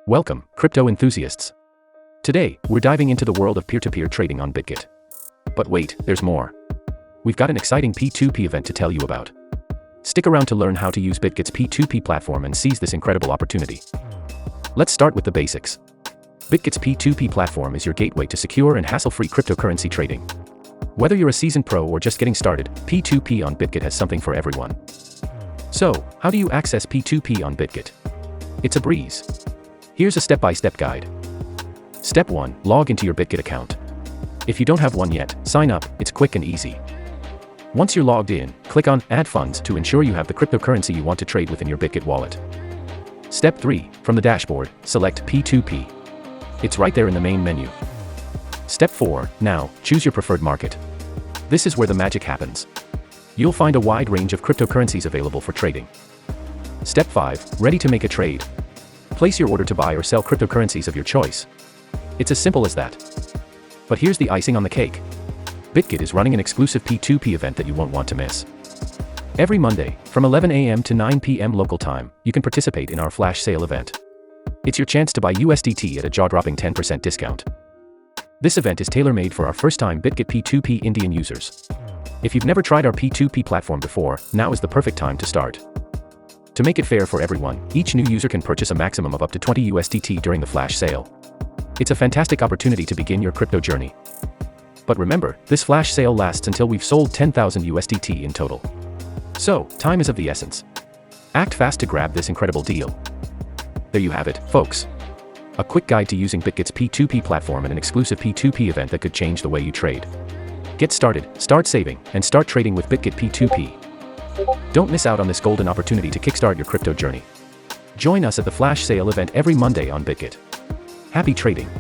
Welcome, crypto enthusiasts. Today, we're diving into the world of peer-to-peer trading on Bitget. But wait, there's more. We've got an exciting P2P event to tell you about. Stick around to learn how to use Bitget's P2P platform and seize this incredible opportunity. Let's start with the basics. Bitget's P2P platform is your gateway to secure and hassle-free cryptocurrency trading. Whether you're a seasoned pro or just getting started, P2P on Bitget has something for everyone. So, how do you access P2P on Bitget? It's a breeze. Here's a step-by-step guide. Step 1. Log into your Bitget account. If you don't have one yet, sign up, it's quick and easy. Once you're logged in, click on Add Funds to ensure you have the cryptocurrency you want to trade within your Bitget wallet. Step 3. From the dashboard, select P2P. It's right there in the main menu. Step 4. Now, choose your preferred market. This is where the magic happens. You'll find a wide range of cryptocurrencies available for trading. Step 5. Ready to make a trade. Place your order to buy or sell cryptocurrencies of your choice. It's as simple as that. But here's the icing on the cake. Bitget is running an exclusive P2P event that you won't want to miss. Every Monday, from 11 a.m. to 9 p.m. local time, you can participate in our flash sale event. It's your chance to buy USDT at a jaw-dropping 10% discount. This event is tailor-made for our first-time Bitget P2P Indian users. If you've never tried our P2P platform before, now is the perfect time to start. To make it fair for everyone, each new user can purchase a maximum of up to 20 USDT during the flash sale. It's a fantastic opportunity to begin your crypto journey. But remember, this flash sale lasts until we've sold 10,000 USDT in total. So, time is of the essence. Act fast to grab this incredible deal. There you have it, folks. A quick guide to using Bitget's P2P platform and an exclusive P2P event that could change the way you trade. Get started, start saving, and start trading with Bitget P2P. Don't miss out on this golden opportunity to kickstart your crypto journey. Join us at the flash sale event every Monday on Bitget. Happy trading!